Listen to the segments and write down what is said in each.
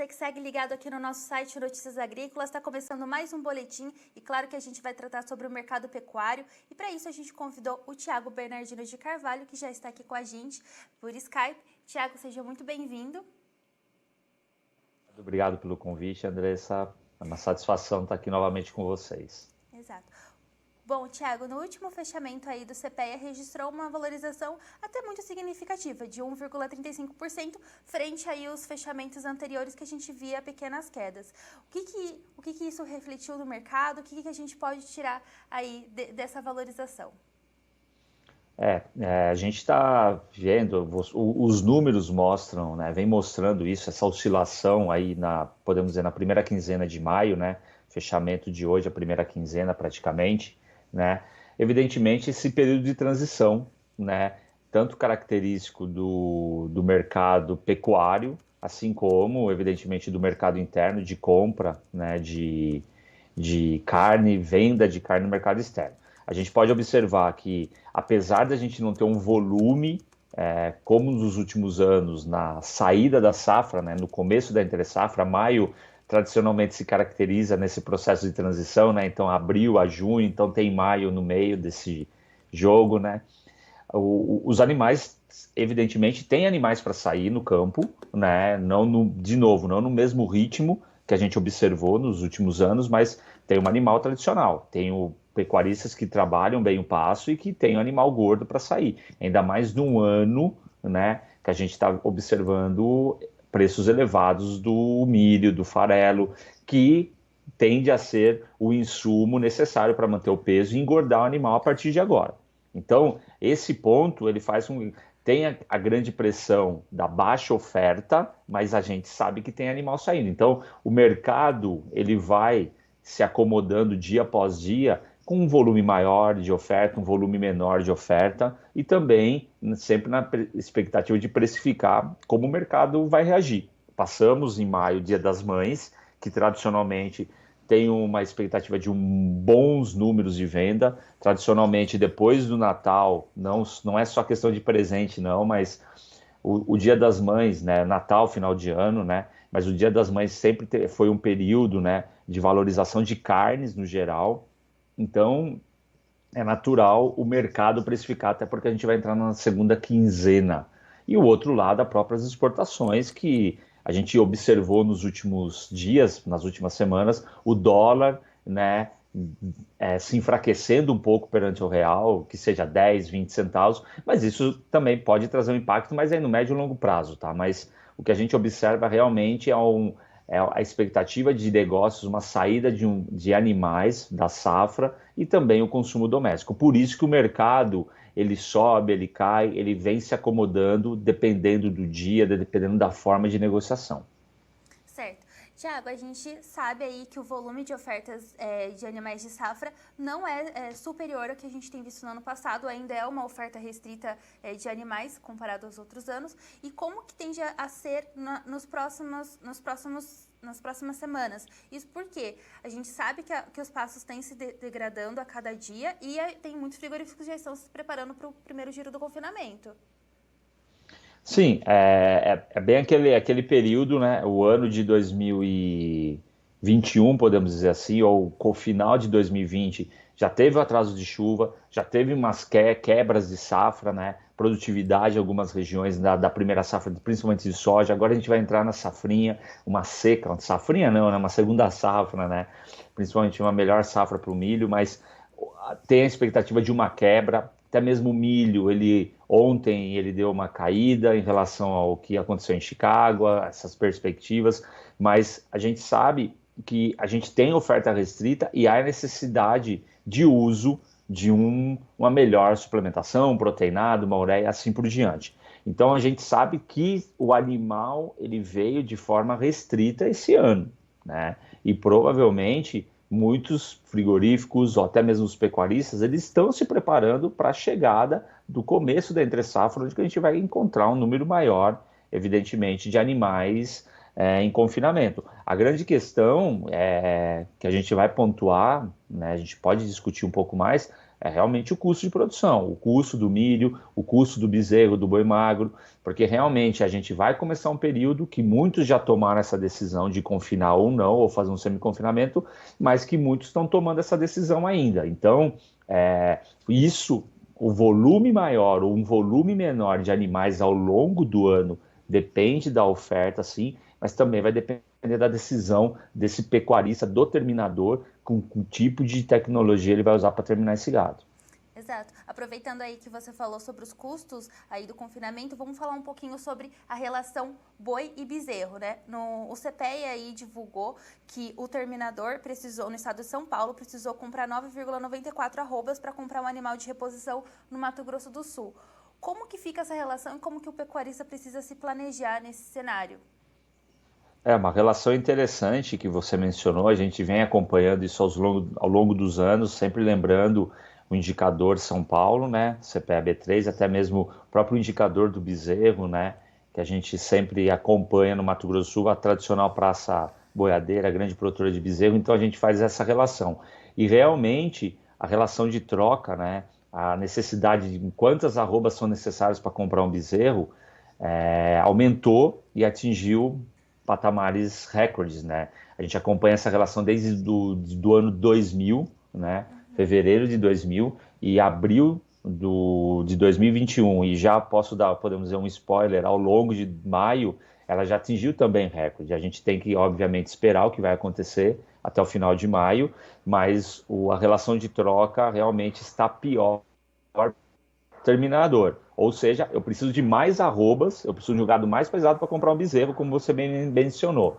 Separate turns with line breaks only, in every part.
você que segue ligado aqui no nosso site Notícias Agrícolas. Está começando mais um boletim e claro que a gente vai tratar sobre o mercado pecuário. E para isso a gente convidou o Thiago Bernardino de Carvalho, que já está aqui com a gente por Skype. Thiago, seja muito bem-vindo.
Obrigado pelo convite, Andressa. É uma satisfação estar aqui novamente com vocês.
Exato. Bom, Thiago, no último fechamento aí do CPEA registrou uma valorização até muito significativa, de 1,35%, frente aí aos fechamentos anteriores que a gente via pequenas quedas. O que isso refletiu no mercado? O que a gente pode tirar aí dessa valorização?
A gente está vendo, os números mostram, né, vem mostrando isso, essa oscilação aí podemos dizer, na primeira quinzena de maio, né, fechamento de hoje, a primeira quinzena praticamente, né, evidentemente esse período de transição, né, tanto característico do mercado pecuário, assim como, evidentemente, do mercado interno de compra, né, de carne, venda de carne no mercado externo. A gente pode observar que, apesar de a gente não ter um volume, como nos últimos anos, na saída da safra, né, no começo da entre-safra, maio tradicionalmente se caracteriza nesse processo de transição, né, então abril a junho, então tem maio no meio desse jogo, né. Os animais, evidentemente, tem animais para sair no campo, né, de novo, não no mesmo ritmo que a gente observou nos últimos anos, mas tem um animal tradicional, tem pecuaristas que trabalham bem o pasto e que tem um animal gordo para sair. Ainda mais num ano, né, que a gente está observando preços elevados do milho, do farelo, que tende a ser o insumo necessário para manter o peso e engordar o animal a partir de agora. Então, esse ponto, ele tem a grande pressão da baixa oferta, mas a gente sabe que tem animal saindo. Então, o mercado, ele vai se acomodando dia após dia com um volume maior de oferta, um volume menor de oferta e também sempre na expectativa de precificar como o mercado vai reagir. Passamos em maio, Dia das Mães, que tradicionalmente tem uma expectativa de bons números de venda. Tradicionalmente, depois do Natal, não é só questão de presente, não, mas o Dia das Mães, né, Natal, final de ano, né, mas o Dia das Mães sempre foi um período, né, de valorização de carnes no geral. Então, é natural o mercado precificar, até porque a gente vai entrar na segunda quinzena. E o outro lado, as próprias exportações, que a gente observou nos últimos dias, nas últimas semanas, o dólar, né, se enfraquecendo um pouco perante o real, que seja 10, 20 centavos, mas isso também pode trazer um impacto, mas é no médio e longo prazo, tá? Mas o que a gente observa realmente é a expectativa de negócios, uma saída de animais da safra e também o consumo doméstico. Por isso que o mercado, ele sobe, ele cai, ele vem se acomodando dependendo do dia, dependendo da forma de negociação.
Certo. Thiago, a gente sabe aí que o volume de ofertas de animais de safra não é superior ao que a gente tem visto no ano passado, ainda é uma oferta restrita de animais comparado aos outros anos. E como que tende a ser nas próximas semanas? Isso porque a gente sabe que os pastos têm se degradando a cada dia e tem muitos frigoríficos que já estão se preparando para o primeiro giro do confinamento.
Sim, é bem aquele período, né? O ano de 2021, podemos dizer assim, ou o final de 2020, já teve o atraso de chuva, já teve umas quebras de safra, né? Produtividade em algumas regiões da primeira safra, principalmente de soja. Agora a gente vai entrar na safrinha, uma seca, uma safrinha não, né? Uma segunda safra, né? Principalmente uma melhor safra para o milho, mas tem a expectativa de uma quebra. Até mesmo o milho, ontem ele deu uma caída em relação ao que aconteceu em Chicago, essas perspectivas, mas a gente sabe que a gente tem oferta restrita e há necessidade de uso de uma melhor suplementação, um proteinado, uma ureia, assim por diante. Então a gente sabe que o animal ele veio de forma restrita esse ano, né? E provavelmente muitos frigoríficos ou até mesmo os pecuaristas, eles estão se preparando para a chegada do começo da entre-safra, onde a gente vai encontrar um número maior, evidentemente, de animais em confinamento. A grande questão que a gente vai pontuar, né, a gente pode discutir um pouco mais, é realmente o custo de produção, o custo do milho, o custo do bezerro, do boi magro, porque realmente a gente vai começar um período que muitos já tomaram essa decisão de confinar ou não, ou fazer um semi-confinamento, mas que muitos estão tomando essa decisão ainda. Então, isso, o volume maior ou um volume menor de animais ao longo do ano depende da oferta, sim, mas também vai depender da decisão desse pecuarista, do terminador, com que tipo de tecnologia ele vai usar para terminar esse gado.
Exato. Aproveitando aí que você falou sobre os custos aí do confinamento, vamos falar um pouquinho sobre a relação boi e bezerro, né? O CPEA aí divulgou que o terminador precisou, no estado de São Paulo, precisou comprar 9,94 arrobas para comprar um animal de reposição no Mato Grosso do Sul. Como que fica essa relação e como que o pecuarista precisa se planejar nesse cenário?
É uma relação interessante que você mencionou, a gente vem acompanhando isso ao longo dos anos, sempre lembrando o indicador São Paulo, né, CPEA-B3, até mesmo o próprio indicador do bezerro, né, que a gente sempre acompanha no Mato Grosso do Sul, a tradicional praça boiadeira, a grande produtora de bezerro, então a gente faz essa relação. E realmente a relação de troca, né, a necessidade de quantas arrobas são necessárias para comprar um bezerro, aumentou e atingiu patamares recordes, né? A gente acompanha essa relação desde do ano 2000, né? Fevereiro de 2000 e abril de 2021, e já podemos dizer um spoiler, ao longo de maio, ela já atingiu também recorde. A gente tem que, obviamente, esperar o que vai acontecer até o final de maio, mas a relação de troca realmente está pior terminador. Ou seja, eu preciso de mais arrobas, eu preciso de um gado mais pesado para comprar um bezerro, como você bem mencionou,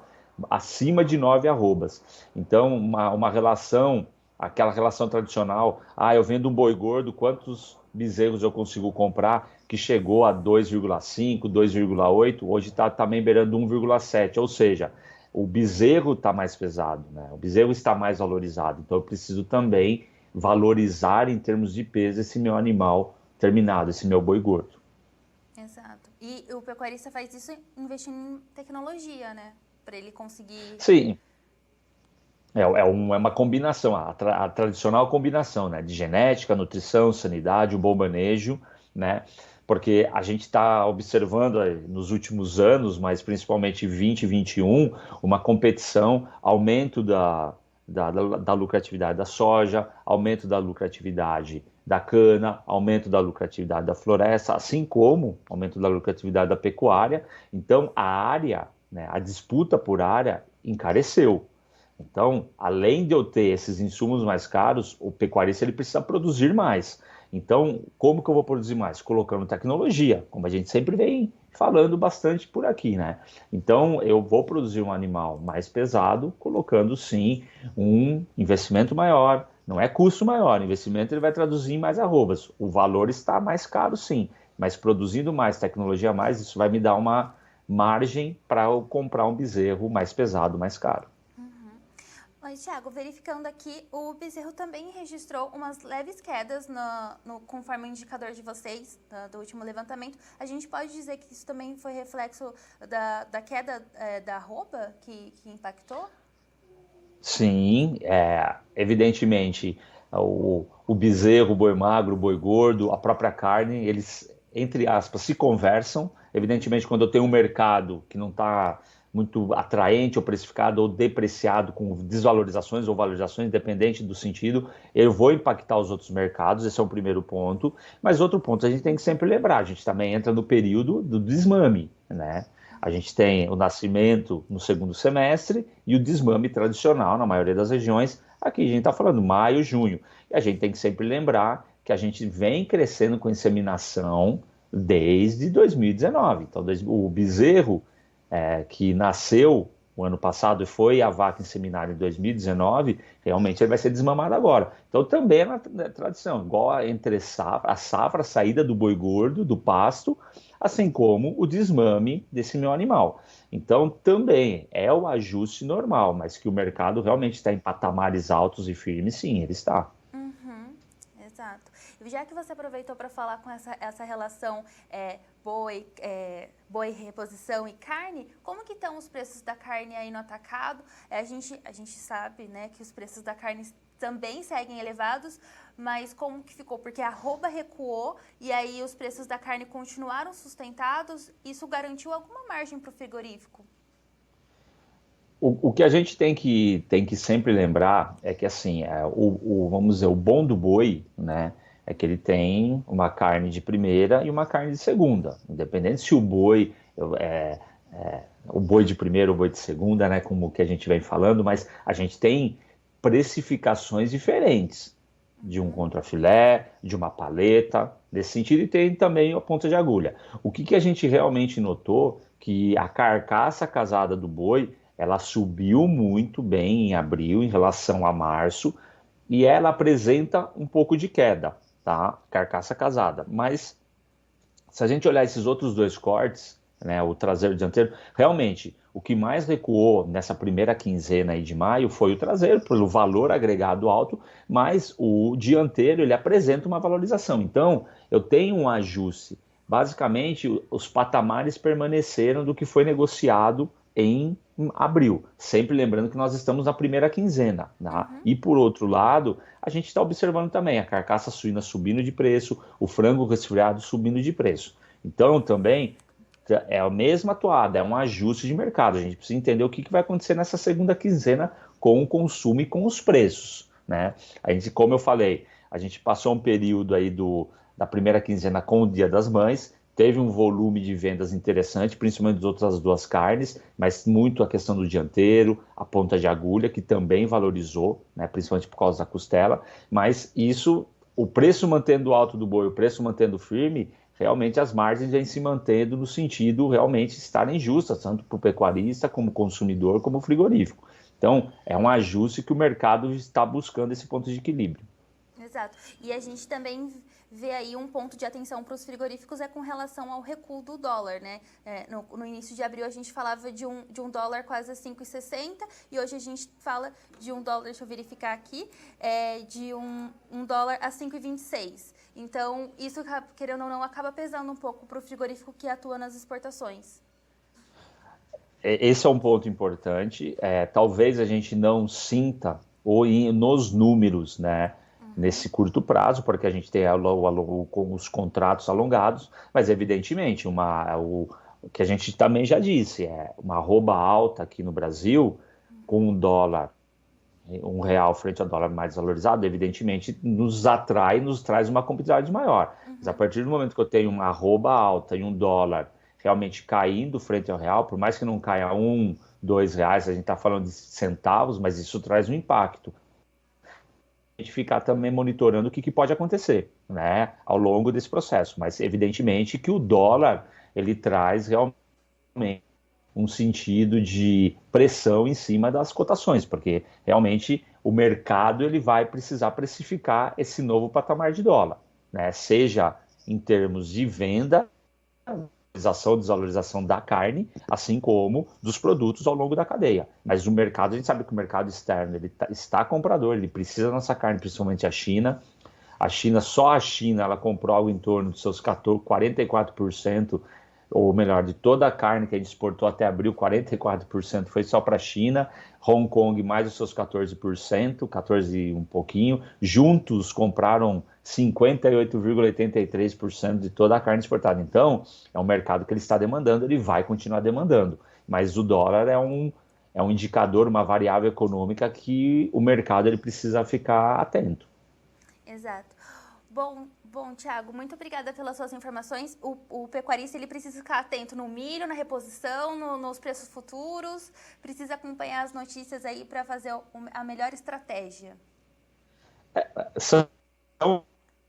acima de 9 arrobas. Então, uma relação, aquela relação tradicional, eu vendo um boi gordo, quantos bezerros eu consigo comprar, que chegou a 2,5, 2,8, hoje está também beirando 1,7, ou seja, o bezerro está mais pesado, né? O bezerro está mais valorizado, então eu preciso também valorizar em termos de peso esse meu animal terminado, esse meu boi gordo.
Exato. E o pecuarista faz isso investindo em tecnologia, né? Para ele conseguir.
Sim, é uma combinação, a tradicional combinação, né, de genética, nutrição, sanidade, um bom manejo, né, porque a gente está observando nos últimos anos, mas principalmente 20 e 21, uma competição, aumento da lucratividade da soja, aumento da lucratividade da cana, aumento da lucratividade da floresta, assim como aumento da lucratividade da pecuária. Então, a área, né, a disputa por área encareceu. Então, além de eu ter esses insumos mais caros, o pecuarista ele precisa produzir mais. Então, como que eu vou produzir mais? Colocando tecnologia, como a gente sempre vem falando bastante por aqui, né? Então, eu vou produzir um animal mais pesado, colocando sim um investimento maior. Não é custo maior, o investimento ele vai traduzir em mais arrobas. O valor está mais caro, sim, mas produzindo mais, tecnologia a mais, isso vai me dar uma margem para eu comprar um bezerro mais pesado, mais caro.
Mas, Thiago, verificando aqui, o bezerro também registrou umas leves quedas conforme o indicador de vocês, do último levantamento. A gente pode dizer que isso também foi reflexo da queda da arroba que impactou?
Sim, evidentemente, o bezerro, o boi magro, o boi gordo, a própria carne, eles, entre aspas, se conversam. Evidentemente, quando eu tenho um mercado que não está muito atraente ou precificado ou depreciado com desvalorizações ou valorizações, independente do sentido, eu vou impactar os outros mercados, esse é o primeiro ponto. Mas outro ponto, a gente tem que sempre lembrar, a gente também entra no período do desmame, né? A gente tem o nascimento no segundo semestre e o desmame tradicional na maioria das regiões. Aqui a gente está falando maio, junho. E a gente tem que sempre lembrar que a gente vem crescendo com inseminação desde 2019. Então, o bezerro que nasceu o ano passado e foi a vaca inseminada em 2019, realmente ele vai ser desmamado agora. Então também é na tradição, igual entre a safra, a saída do boi gordo, do pasto, assim como o desmame desse meu animal. Então também é o ajuste normal, mas que o mercado realmente está em patamares altos e firmes, sim, ele está.
Uhum, exato. E já que você aproveitou para falar com essa relação boi, reposição e carne, como que estão os preços da carne aí no atacado? A gente sabe, né, que os preços da carne também seguem elevados, mas como que ficou? Porque a arroba recuou e aí os preços da carne continuaram sustentados, isso garantiu alguma margem para o frigorífico?
O que a gente tem que sempre lembrar é que, assim, vamos dizer, o bom do boi, né, é que ele tem uma carne de primeira e uma carne de segunda. Independente se o boi o boi de primeira ou o boi de segunda, né, como que a gente vem falando, mas a gente tem precificações diferentes de um contrafilé, de uma paleta, nesse sentido, e tem também a ponta de agulha. O que a gente realmente notou que a carcaça casada do boi, ela subiu muito bem em abril em relação a março, e ela apresenta um pouco de queda, tá? Carcaça casada. Mas se a gente olhar esses outros dois cortes, né, o traseiro e o dianteiro, realmente o que mais recuou nessa primeira quinzena aí de maio foi o traseiro, pelo valor agregado alto, mas o dianteiro ele apresenta uma valorização. Então, eu tenho um ajuste. Basicamente, os patamares permaneceram do que foi negociado em abril. Sempre lembrando que nós estamos na primeira quinzena. Tá? E, por outro lado, a gente está observando também a carcaça suína subindo de preço, o frango resfriado subindo de preço. Então, também é a mesma toada, é um ajuste de mercado. A gente precisa entender o que vai acontecer nessa segunda quinzena com o consumo e com os preços. Né? A gente, como eu falei, a gente passou um período aí da primeira quinzena com o Dia das Mães, teve um volume de vendas interessante, principalmente das outras duas carnes, mas muito a questão do dianteiro, a ponta de agulha, que também valorizou, né, principalmente por causa da costela, mas isso, o preço mantendo alto do boi, o preço mantendo firme, realmente as margens vêm se mantendo no sentido realmente estarem justas, tanto para o pecuarista, como consumidor, como frigorífico. Então, é um ajuste que o mercado está buscando esse ponto de equilíbrio.
Exato. E a gente também vê aí um ponto de atenção para os frigoríficos é com relação ao recuo do dólar, né? No início de abril a gente falava de um dólar quase a 5,60 e hoje a gente fala de um dólar, deixa eu verificar aqui, de um dólar a 5,26. Então, isso, querendo ou não, acaba pesando um pouco para o frigorífico que atua nas exportações.
Esse é um ponto importante. Talvez a gente não sinta ou nos números, né, nesse curto prazo, porque a gente tem com os contratos alongados, mas evidentemente o que a gente também já disse, uma arroba alta aqui no Brasil, com um dólar, R$ 1 frente ao dólar mais valorizado, evidentemente nos atrai, nos traz uma competitividade maior. Mas a partir do momento que eu tenho uma arroba alta e um dólar realmente caindo frente ao real, por mais que não caia R$ 1, R$ 2, a gente está falando de centavos, mas isso traz um impacto. A gente ficar também monitorando o que pode acontecer, né, ao longo desse processo. Mas evidentemente que o dólar ele traz realmente um sentido de pressão em cima das cotações, porque realmente o mercado ele vai precisar precificar esse novo patamar de dólar, né? Seja em termos de venda, desvalorização da carne, assim como dos produtos ao longo da cadeia. Mas o mercado, a gente sabe que o mercado externo ele está comprador, ele precisa da nossa carne, principalmente a China. Só a China, ela comprou algo em torno dos seus 44%, ou melhor, de toda a carne que a gente exportou até abril, 44% foi só para a China, Hong Kong mais os seus 14%, 14 e um pouquinho, juntos compraram 58,83% de toda a carne exportada. Então, é um mercado que ele está demandando, ele vai continuar demandando, mas o dólar é um indicador, uma variável econômica que o mercado ele precisa ficar atento.
Exato. Bom, Thiago, muito obrigada pelas suas informações. O pecuarista ele precisa ficar atento no milho, na reposição, nos preços futuros, precisa acompanhar as notícias aí para fazer a melhor estratégia.
São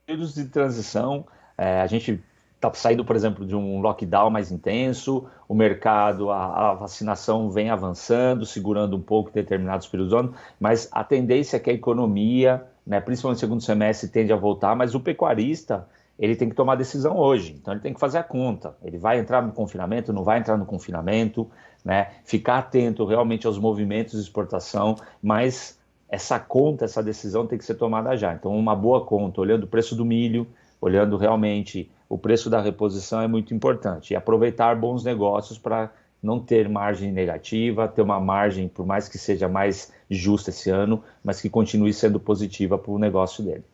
períodos de transição, a gente está saindo, por exemplo, de um lockdown mais intenso, o mercado, a vacinação vem avançando, segurando um pouco em determinados períodos do ano, mas a tendência é que a economia, né, principalmente no segundo semestre, tende a voltar, mas o pecuarista, ele tem que tomar decisão hoje, então ele tem que fazer a conta, ele vai entrar no confinamento, não vai entrar no confinamento, né, ficar atento realmente aos movimentos de exportação, mas essa conta, essa decisão tem que ser tomada já. Então, uma boa conta, olhando o preço do milho, olhando realmente o preço da reposição é muito importante. E aproveitar bons negócios para não ter margem negativa, ter uma margem, por mais que seja mais justa esse ano, mas que continue sendo positiva para o negócio dele.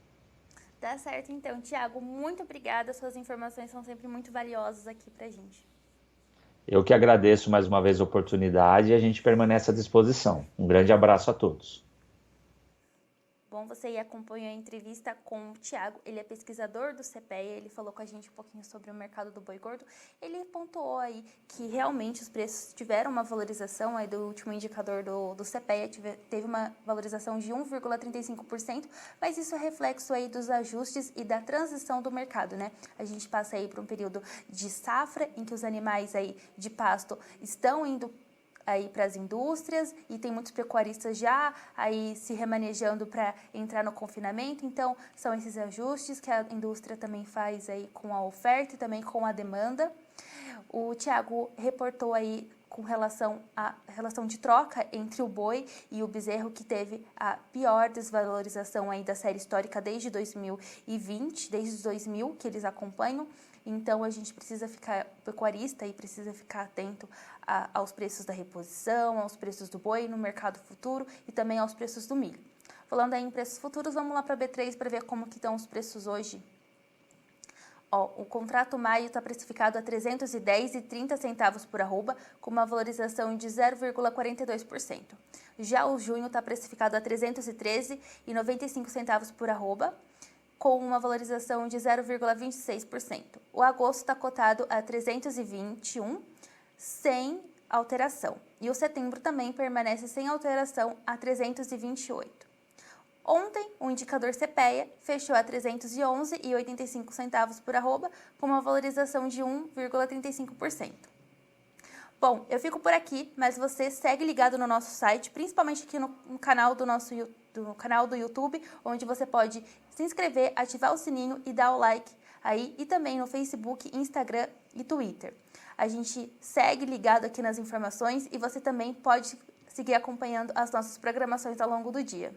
Tá certo, então, Thiago, muito obrigada. Suas informações são sempre muito valiosas aqui pra gente.
Eu que agradeço mais uma vez a oportunidade e a gente permanece à disposição. Um grande abraço a todos.
Bom, você aí acompanhou a entrevista com o Thiago, ele é pesquisador do CPEA, ele falou com a gente um pouquinho sobre o mercado do boi gordo. Ele pontuou aí que realmente os preços tiveram uma valorização, aí do último indicador do CPEA teve uma valorização de 1,35%, mas isso é reflexo aí dos ajustes e da transição do mercado, né? A gente passa aí por um período de safra, em que os animais aí de pasto estão indo aí para as indústrias e tem muitos pecuaristas já aí se remanejando para entrar no confinamento, então são esses ajustes que a indústria também faz aí com a oferta e também com a demanda. O Thiago reportou aí com relação à relação de troca entre o boi e o bezerro, que teve a pior desvalorização aí da série histórica desde 2020, desde 2000 que eles acompanham. Então, a gente precisa ficar, o pecuarista aí precisa ficar atento aos preços da reposição, aos preços do boi no mercado futuro e também aos preços do milho. Falando aí em preços futuros, vamos lá para a B3 para ver como que estão os preços hoje. Ó, o contrato maio está precificado a R$ 310,30 por arroba, com uma valorização de 0,42%. Já o junho está precificado a R$ 313,95 por arroba, com uma valorização de 0,26%. O agosto está cotado a 321, sem alteração. E o setembro também permanece sem alteração a 328. Ontem, o indicador CPEA fechou a 311,85 por arroba, com uma valorização de 1,35%. Bom, eu fico por aqui, mas você segue ligado no nosso site, principalmente aqui no canal do canal do YouTube, onde você pode se inscrever, ativar o sininho e dar o like aí, e também no Facebook, Instagram e Twitter. A gente segue ligado aqui nas informações e você também pode seguir acompanhando as nossas programações ao longo do dia.